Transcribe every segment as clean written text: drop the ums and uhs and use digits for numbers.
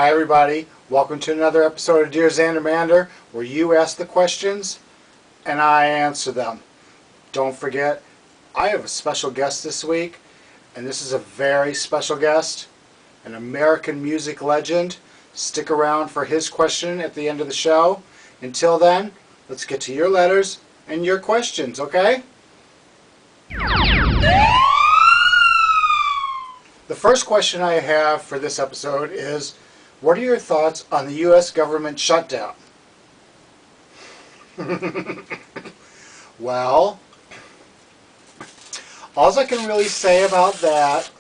Hi everybody, welcome to another episode of Dear Zander Mander, where you ask the questions and I answer them. Don't forget, I have a special guest this week, and this is a very special guest, an American music legend. Stick around for his question at the end of the show. Until then, let's get to your letters and your questions, okay? The first question I have for this episode is, what are your thoughts on the U.S. government shutdown? Well, all I can really say about that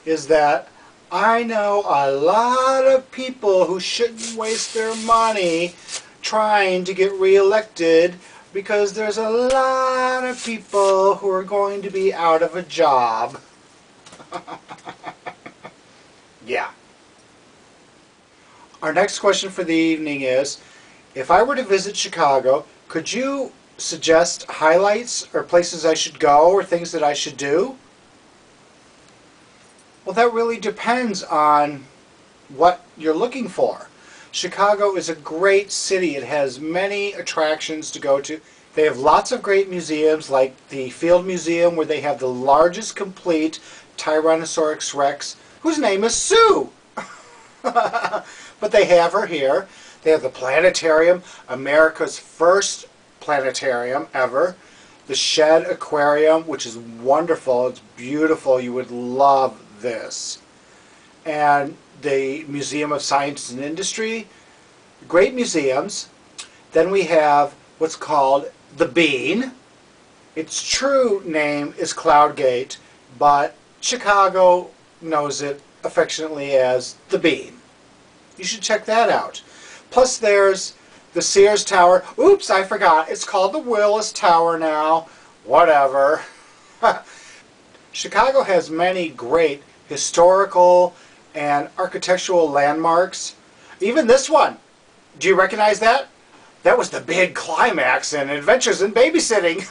is that I know a lot of people who shouldn't waste their money trying to get reelected because there's a lot of people who are going to be out of a job. Yeah. Our next question for the evening is, if I were to visit Chicago, could you suggest highlights or places I should go or things that I should do? Well, that really depends on what you're looking for. Chicago is a great city. It has many attractions to go to. They have lots of great museums, like the Field Museum, where they have the largest complete Tyrannosaurus Rex, whose name is Sue. But they have her here. They have the planetarium, America's first planetarium ever. The Shed Aquarium, which is wonderful. It's beautiful. You would love this. And the Museum of Science and Industry. Great museums. Then we have what's called the Bean. Its true name is Cloudgate, but Chicago knows it affectionately as the Bean. You should check that out. Plus there's the Sears Tower. Oops, I forgot. It's called the Willis Tower now. Whatever. Chicago has many great historical and architectural landmarks. Even this one. Do you recognize that? That was the big climax in Adventures in Babysitting.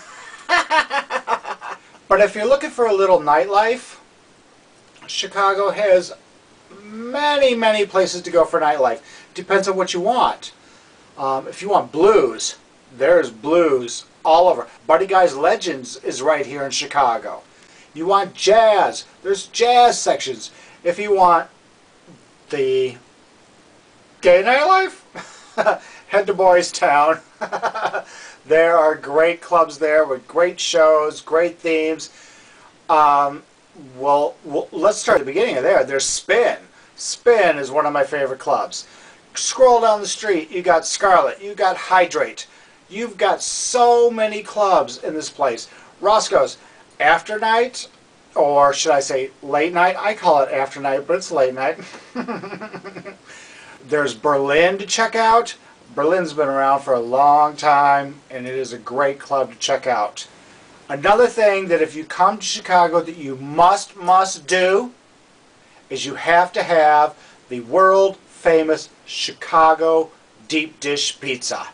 But if you're looking for a little nightlife, Chicago has many places to go for nightlife. Depends on what you want. If you want blues, there's blues all over. Buddy Guy's Legends is right here in Chicago. You want jazz, there's jazz sections. If you want the gay nightlife, head to Boys Town. There are great clubs there with great shows, great themes. Well, let's start at the beginning of there. There's Spin. Spin is one of my favorite clubs. Scroll down the street, you got Scarlet, you got Hydrate. You've got so many clubs in this place. Roscoe's After Night, or should I say late night? I call it after night, but it's late night. There's Berlin to check out. Berlin's been around for a long time, and it is a great club to check out. Another thing that if you come to Chicago that you must do is you have to have the world famous Chicago deep dish pizza.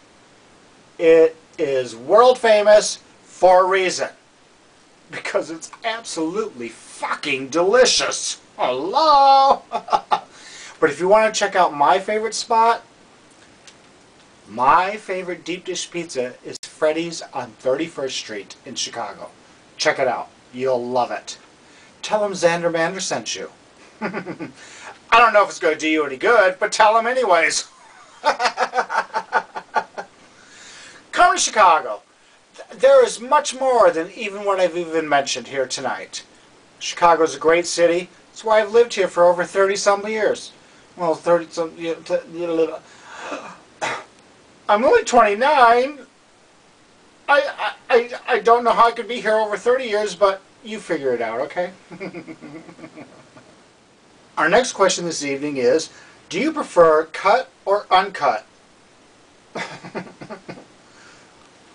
It is world famous for a reason, because it's absolutely fucking delicious. Hello. But if you want to check out my favorite spot, my favorite deep dish pizza is Freddy's on 31st Street in Chicago. Check it out. You'll love it. Tell them Zander Mander sent you. I don't know if it's going to do you any good, but tell them anyways. Come to Chicago. There is much more than even what I've even mentioned here tonight. Chicago's a great city. That's why I've lived here for over 30-some years. Well, 30-some... I'm only 29. I don't know how I could be here over 30 years, but you figure it out, okay? Our next question this evening is, do you prefer cut or uncut?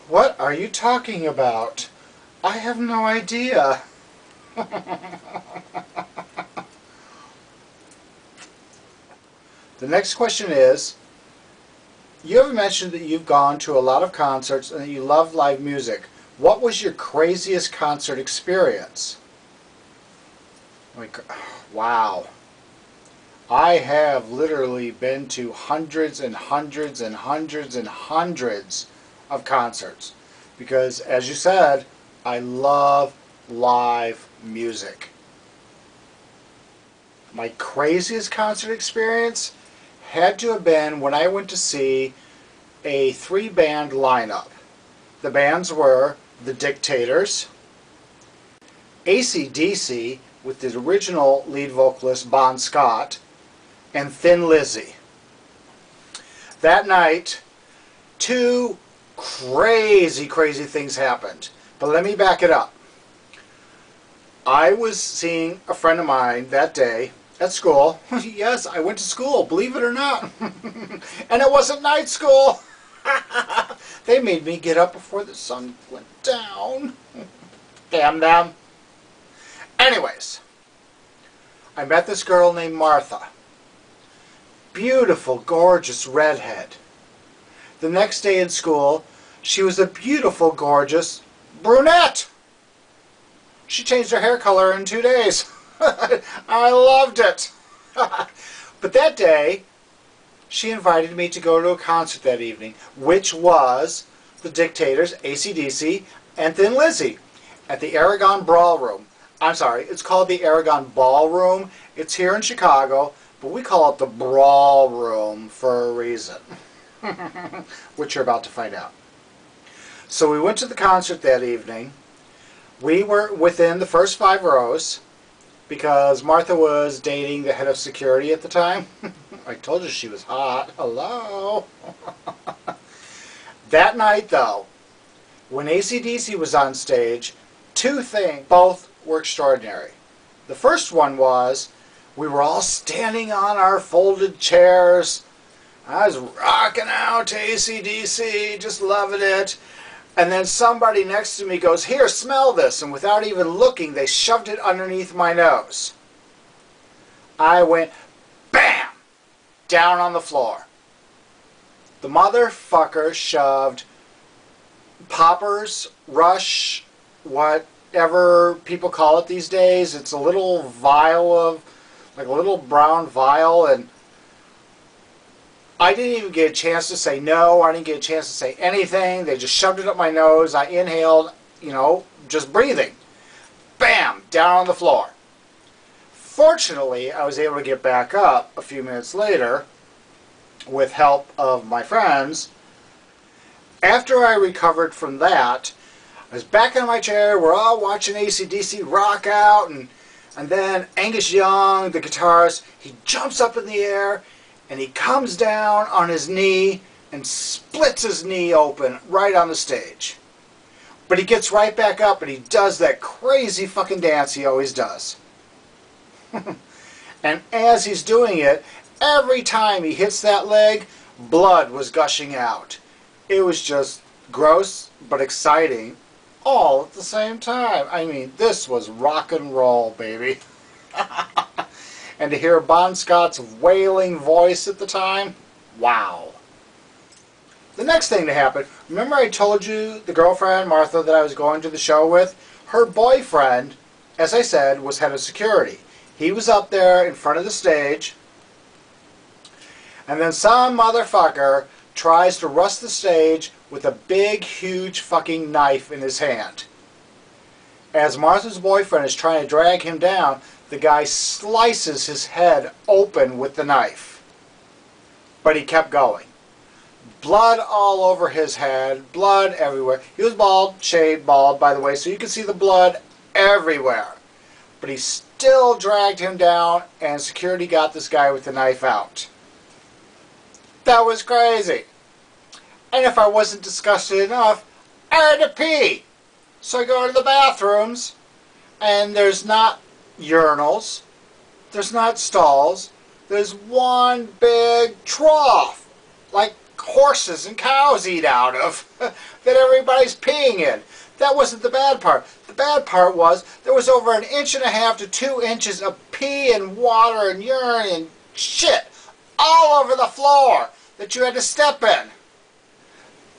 What are you talking about? I have no idea. The next question is, you have mentioned that you've gone to a lot of concerts and that you love live music. What was your craziest concert experience? Like, wow. I have literally been to hundreds and hundreds and hundreds and hundreds of concerts because, as you said, I love live music. My craziest concert experience had to have been when I went to see a 3-band lineup. The bands were The Dictators, AC/DC with the original lead vocalist Bon Scott, and Thin Lizzy. That night, 2 crazy things happened. But let me back it up. I was seeing a friend of mine that day at school. Yes, I went to school, believe it or not. And it wasn't night school. They made me get up before the sun went down. Damn them. Anyways, I met this girl named Martha. Beautiful, gorgeous redhead. The next day in school, she was a beautiful, gorgeous brunette. She changed her hair color in 2 days. I loved it. But that day, she invited me to go to a concert that evening, which was The Dictators, AC/DC, and Thin Lizzy at the Aragon Ballroom. I'm sorry, it's called the Aragon Ballroom. It's here in Chicago, but we call it the Brawl Room for a reason, which you're about to find out. So we went to the concert that evening. We were within the first 5 rows because Martha was dating the head of security at the time. I told you she was hot. Hello. That night, though, when AC/DC was on stage, 2 things, both were extraordinary. The first one was we were all standing on our folded chairs. I was rocking out to AC/DC, just loving it. And then somebody next to me goes, "Here, smell this." And without even looking, they shoved it underneath my nose. I went, bam, down on the floor. The motherfucker shoved poppers, rush, whatever people call it these days. It's a little vial of, like a little brown vial, and I didn't even get a chance to say no. I didn't get a chance to say anything. They just shoved it up my nose. I inhaled, you know, just breathing. Bam! Down on the floor. Fortunately, I was able to get back up a few minutes later with help of my friends. After I recovered from that, I was back in my chair. We're all watching AC/DC rock out, and then Angus Young, the guitarist, he jumps up in the air, and he comes down on his knee and splits his knee open right on the stage. But he gets right back up and he does that crazy fucking dance he always does. And as he's doing it, every time he hits that leg, blood was gushing out. It was just gross but exciting all at the same time. I mean, this was rock and roll, baby. And to hear Bon Scott's wailing voice at the time, wow. The next thing to happen, remember I told you the girlfriend, Martha, that I was going to the show with? Her boyfriend, as I said, was head of security. He was up there in front of the stage, and then some motherfucker tries to rush the stage with a big, huge fucking knife in his hand. As Martha's boyfriend is trying to drag him down, the guy slices his head open with the knife. But he kept going. Blood all over his head, blood everywhere. He was bald, shaved bald, by the way, so you can see the blood everywhere. But he still dragged him down, and security got this guy with the knife out. That was crazy. And if I wasn't disgusted enough, I had to pee. So I go to the bathrooms, and there's not urinals, there's not stalls, there's one big trough, like horses and cows eat out of, that everybody's peeing in. That wasn't the bad part. The bad part was there was over 1.5 inches to 2 inches of pee and water and urine and shit all over the floor that you had to step in.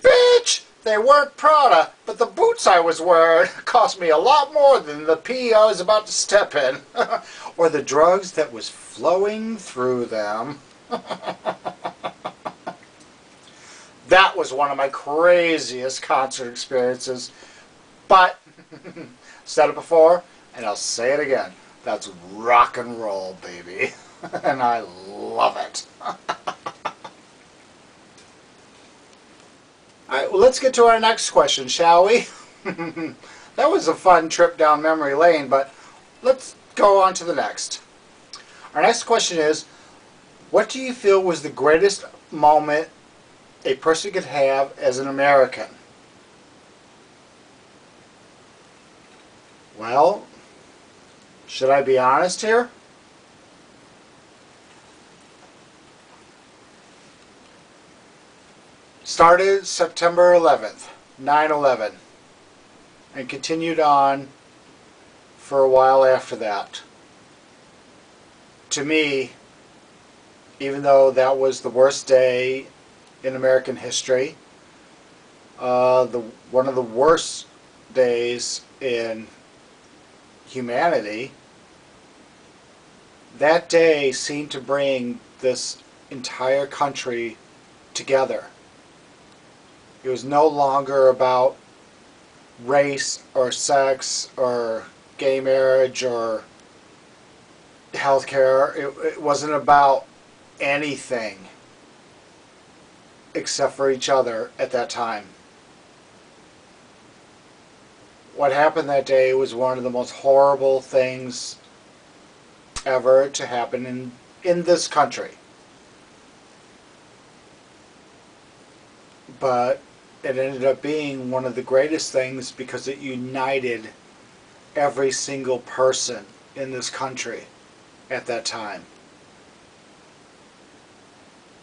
Bitch, They weren't Prada, but the boots I was wearing cost me a lot more than the pee I was about to step in. Or the drugs that was flowing through them. That was one of my craziest concert experiences. But, said it before, and I'll say it again. That's rock and roll, baby. And I love it. Alright, well, let's get to our next question, shall we? That was a fun trip down memory lane, but let's go on to the next. Our next question is, what do you feel was the greatest moment a person could have as an American? Well, should I be honest here? Started September 11th, 9/11, and continued on for a while after that. To me, even though that was the worst day in American history, one of the worst days in humanity, that day seemed to bring this entire country together. It was no longer about race or sex or gay marriage or healthcare. It wasn't about anything except for each other at that time. What happened that day was one of the most horrible things ever to happen in this country. But it ended up being one of the greatest things because it united every single person in this country at that time.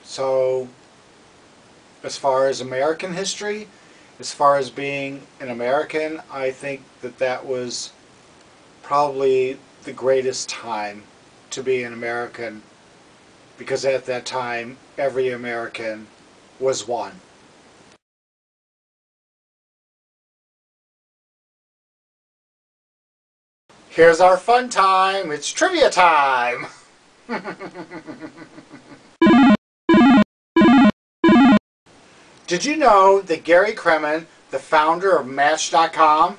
So, as far as American history, as far as being an American, I think that that was probably the greatest time to be an American, because at that time, every American was one. Here's our fun time. It's trivia time. Did you know that Gary Kremen, the founder of Match.com,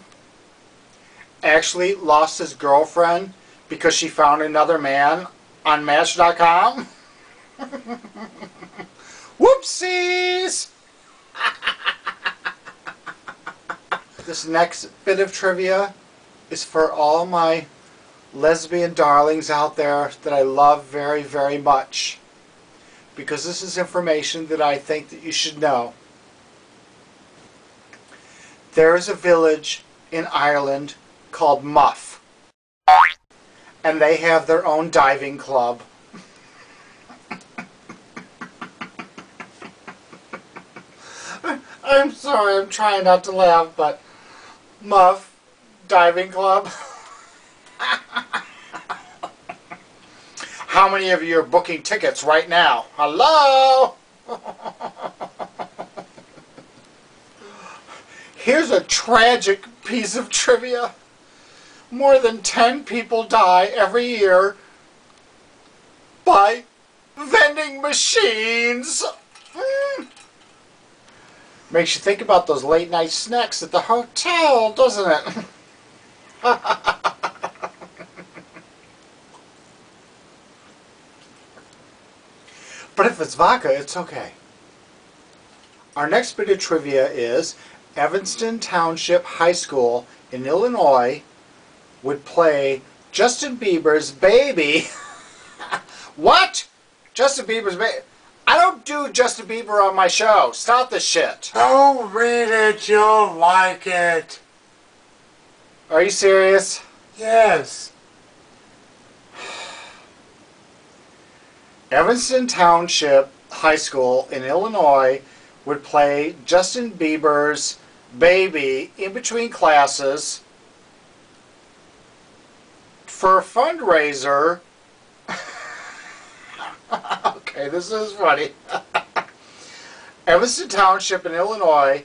actually lost his girlfriend because she found another man on Match.com? Whoopsies! This next bit of trivia is for all my lesbian darlings out there that I love very, very much, because this is information that I think that you should know. There is a village in Ireland called Muff, and they have their own diving club. I'm sorry, I'm trying not to laugh, but Muff Diving Club. How many of you are booking tickets right now? Hello? Here's a tragic piece of trivia. More than 10 people die every year by vending machines. Makes you think about those late night snacks at the hotel, doesn't it? But if it's vodka, it's okay. Our next bit of trivia is Evanston Township High School in Illinois would play Justin Bieber's Baby. What? Justin Bieber's Baby? I don't do Justin Bieber on my show. Stop this shit. Don't read it, you'll like it. Are you serious? Yes. Evanston Township High School in Illinois would play Justin Bieber's Baby in between classes for a fundraiser. Okay, this is funny. Evanston Township in Illinois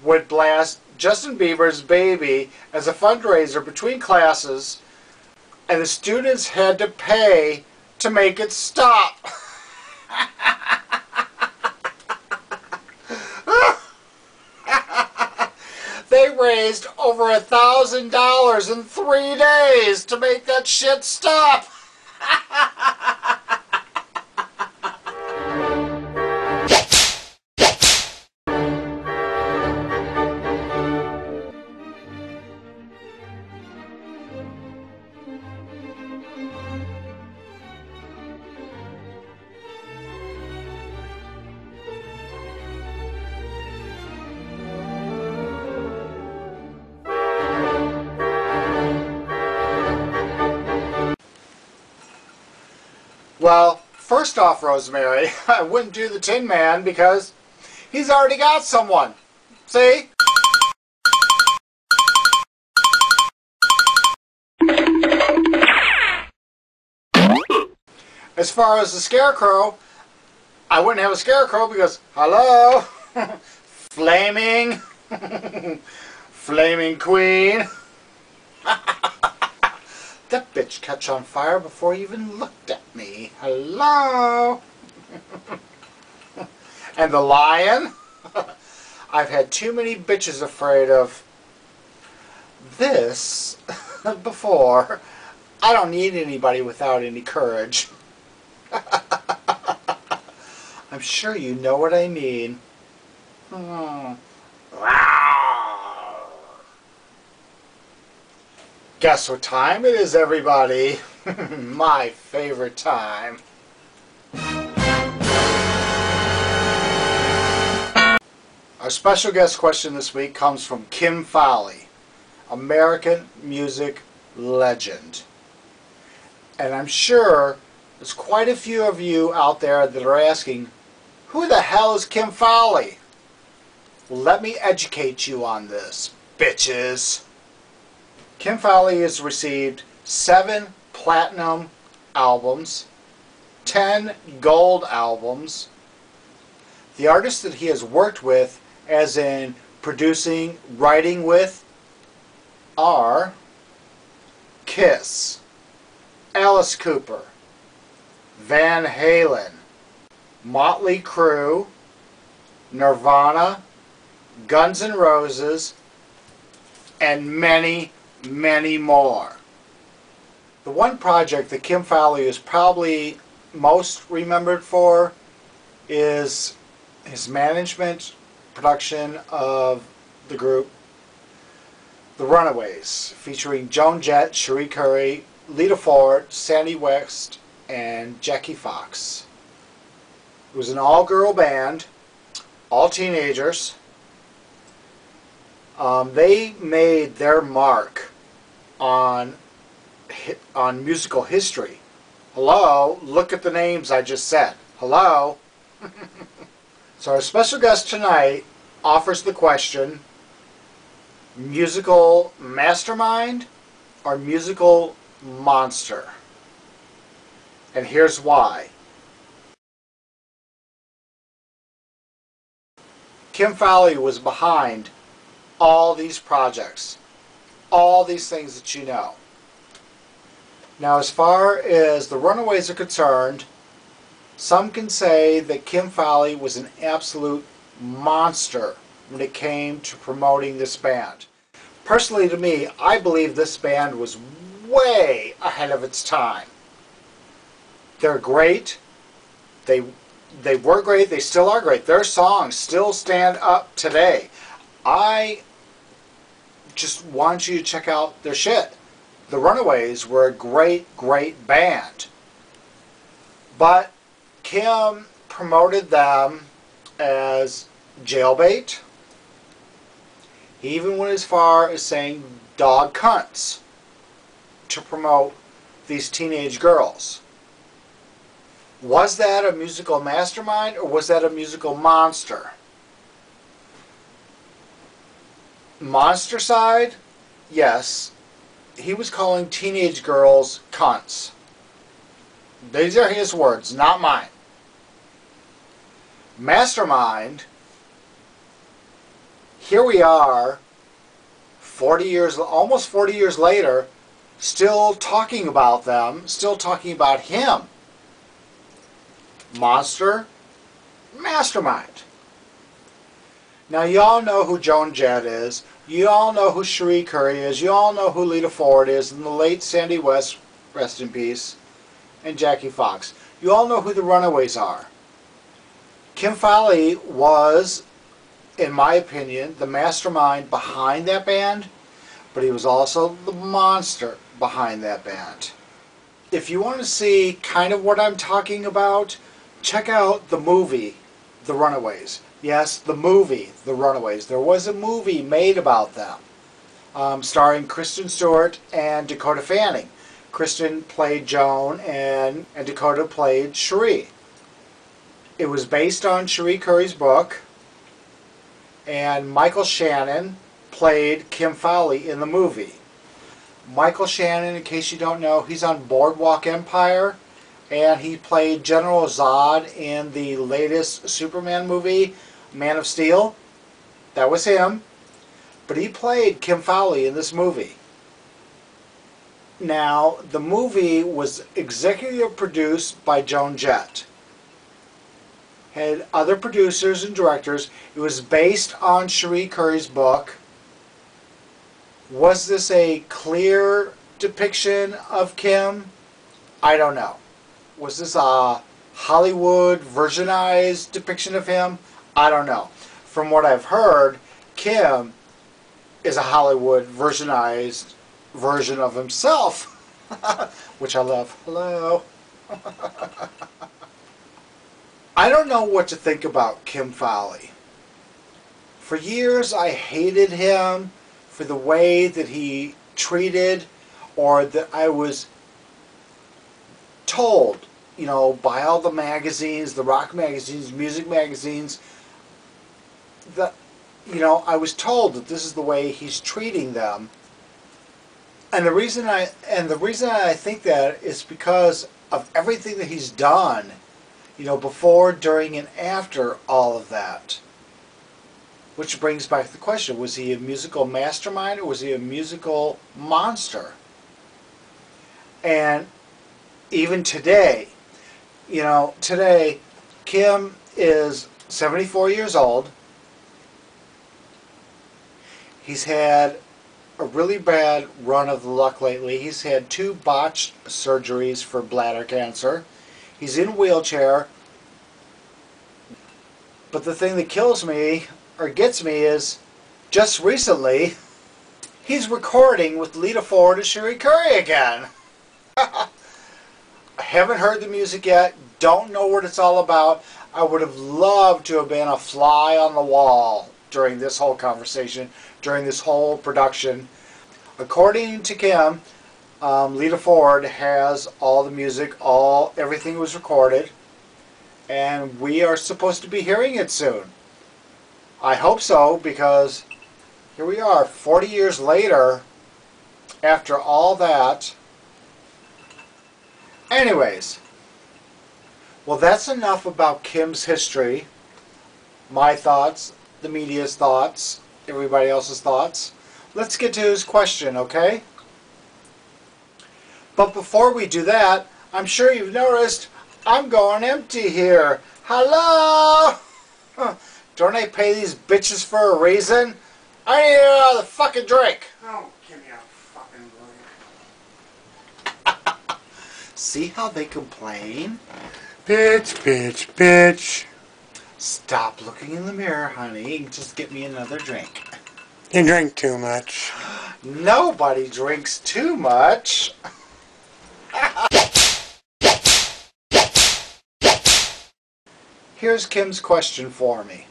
would blast Justin Bieber's Baby as a fundraiser between classes, and the students had to pay to make it stop. They raised over $1,000 in 3 days to make that shit stop. Well, first off, Rosemary, I wouldn't do the Tin Man because he's already got someone. See? As far as the Scarecrow, I wouldn't have a Scarecrow because, hello, flaming, flaming queen. That bitch catch on fire before you even looked at me. Hello? And the lion? I've had too many bitches afraid of this before. I don't need anybody without any courage. I'm sure you know what I mean. Guess what time it is, everybody? My favorite time. Our special guest question this week comes from Kim Fowley, American music legend. And I'm sure there's quite a few of you out there that are asking, who the hell is Kim Fowley? Well, let me educate you on this, bitches. Kim Fowley has received 7 platinum albums, 10 gold albums. The artists that he has worked with, as in producing, writing with, are Kiss, Alice Cooper, Van Halen, Motley Crue, Nirvana, Guns N' Roses, and many more. The one project that Kim Fowley is probably most remembered for is his management production of the group The Runaways, featuring Joan Jett, Cherie Currie, Lita Ford, Sandy West, and Jackie Fox. It was an all-girl band, all teenagers. They made their mark on musical history. Hello, look at the names I just said. Hello. So our special guest tonight offers the question, musical mastermind or musical monster? And here's why. Kim Fowley was behind all these projects, all these things that you know. Now, as far as the Runaways are concerned, some can say that Kim Fowley was an absolute monster when it came to promoting this band. Personally, to me, I believe this band was way ahead of its time. They're great. They were great. They still are great. Their songs still stand up today. I just want you to check out their shit. The Runaways were a great band. But Kim promoted them as jailbait. He even went as far as saying dog cunts to promote these teenage girls. Was that a musical mastermind or was that a musical monster? Monster side, yes. He was calling teenage girls cunts. These are his words, not mine. here we are, 40 years, almost 40 years later, still talking about them, still talking about him. Monster, mastermind. Now you all know who Joan Jett is, you all know who Cherie Currie is, you all know who Lita Ford is, and the late Sandy West, rest in peace, and Jackie Fox. You all know who the Runaways are. Kim Fowley was, in my opinion, the mastermind behind that band, but he was also the monster behind that band. If you want to see kind of what I'm talking about, check out the movie, The Runaways. Yes, the movie, The Runaways. There was a movie made about them, starring Kristen Stewart and Dakota Fanning. Kristen played Joan and Dakota played Cherie. It was based on Cherie Currie's book, and Michael Shannon played Kim Fowley in the movie. Michael Shannon, in case you don't know, he's on Boardwalk Empire, and he played General Zod in the latest Superman movie, Man of Steel. That was him. But he played Kim Fowley in this movie. Now, the movie was executive produced by Joan Jett. Had other producers and directors. It was based on Cherie Currie's book. Was this a clear depiction of Kim? I don't know. Was this a Hollywood versionized depiction of him? I don't know. From what I've heard, Kim is a Hollywood versionized version of himself, which I love. Hello. I don't know what to think about Kim Fowley. For years I hated him for the way that he treated, or that I was told, you know, by all the magazines, the rock magazines, music magazines, that, you know, I was told that this is the way he's treating them. And the reason I think that is because of everything that he's done, you know, before, during, and after all of that. Which brings back the question, was he a musical mastermind or was he a musical monster? And even today, you know, today, Kim is 74 years old. He's had a really bad run of luck lately. He's had 2 botched surgeries for bladder cancer. He's in a wheelchair. But the thing that kills me, or gets me, is just recently, he's recording with Lita Ford and Cherie Currie again. I haven't heard the music yet, don't know what it's all about. I would have loved to have been a fly on the wall during this whole conversation, during this whole production. According to Kim, Lita Ford has all the music, everything was recorded, and we are supposed to be hearing it soon. I hope so, because here we are, 40 years later, after all that. Anyways, well, that's enough about Kim's history, my thoughts, the media's thoughts, everybody else's thoughts. Let's get to his question, okay? But before we do that, I'm sure you've noticed I'm going empty here. Hello? Don't I pay these bitches for a reason? I need another fucking drink. Oh, give me a fucking drink. See how they complain? Bitch, bitch, bitch. Stop looking in the mirror, honey, and just get me another drink. You drink too much. Nobody drinks too much. Here's Kim's question for me.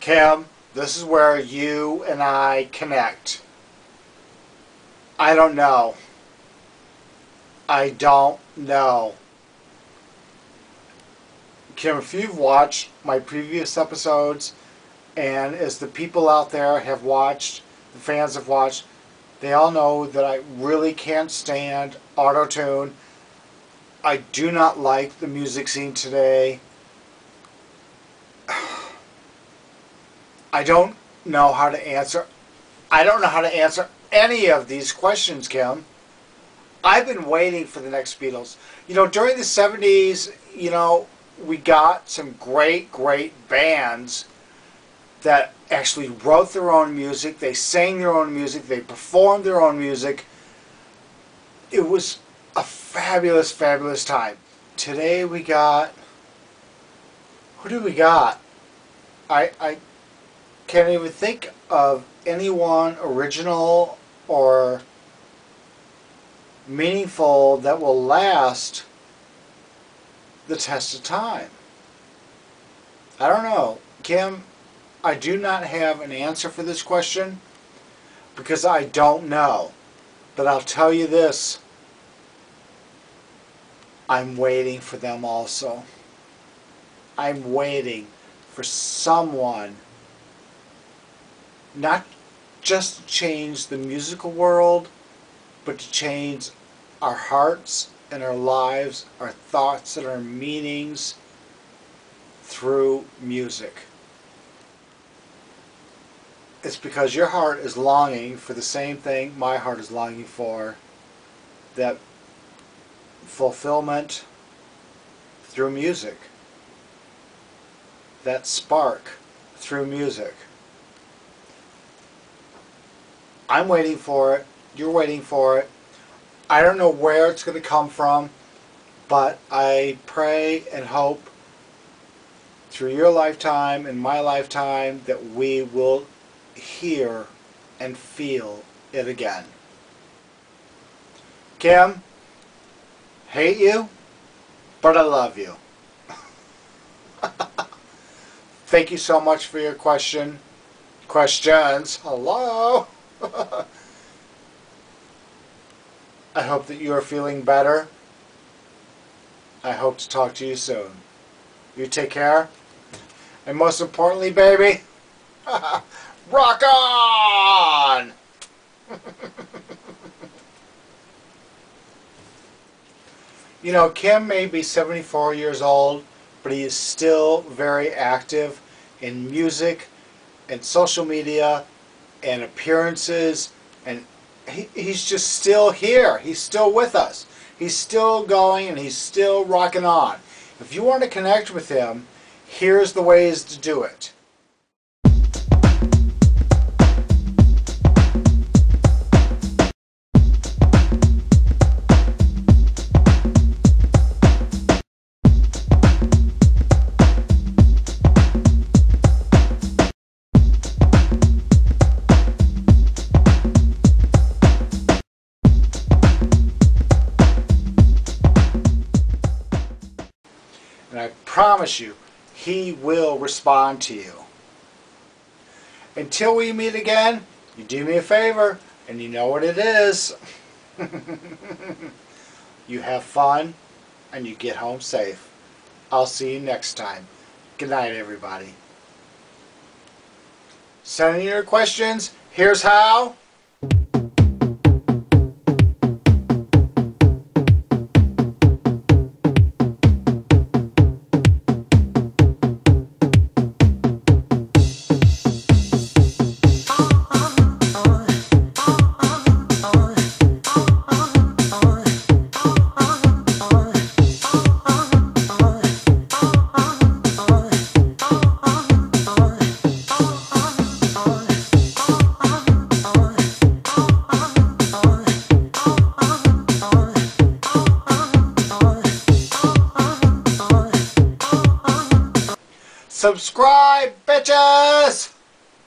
Kim, this is where you and I connect. I don't know. I don't know. Kim, if you've watched my previous episodes, and as the people out there have watched, the fans have watched, they all know that I really can't stand auto-tune. I do not like the music scene today. I don't know how to answer. I don't know how to answer any of these questions, Kim. I've been waiting for the next Beatles. You know, during the 70s, you know, we got some great, great bands that actually wrote their own music. They sang their own music. They performed their own music. It was a fabulous, fabulous time. Today we got... Who do we got? I can't even think of anyone original or meaningful that will last the test of time. I don't know. Kim, I do not have an answer for this question because I don't know. But I'll tell you this. I'm waiting for them also. I'm waiting for someone not just to change the musical world, but to change our hearts and our lives, our thoughts and our meanings through music. It's because your heart is longing for the same thing my heart is longing for, that fulfillment through music, that spark through music. I'm waiting for it. You're waiting for it. I don't know where it's going to come from, but I pray and hope through your lifetime and my lifetime that we will hear and feel it again. Kim, hate you, but I love you. Thank you so much for your questions. Hello. I hope that you are feeling better. I hope to talk to you soon. You take care. And most importantly, baby, rock on! You know, Kim may be 74 years old, but he is still very active in music and social media and appearances, and he's just still here. He's still with us. He's still going and he's still rocking on. If you want to connect with him, here's the ways to do it. And I promise you, he will respond to you. Until we meet again, you do me a favor, and you know what it is. You have fun, and you get home safe. I'll see you next time. Good night, everybody. Send in your questions. Here's how. Subscribe, bitches!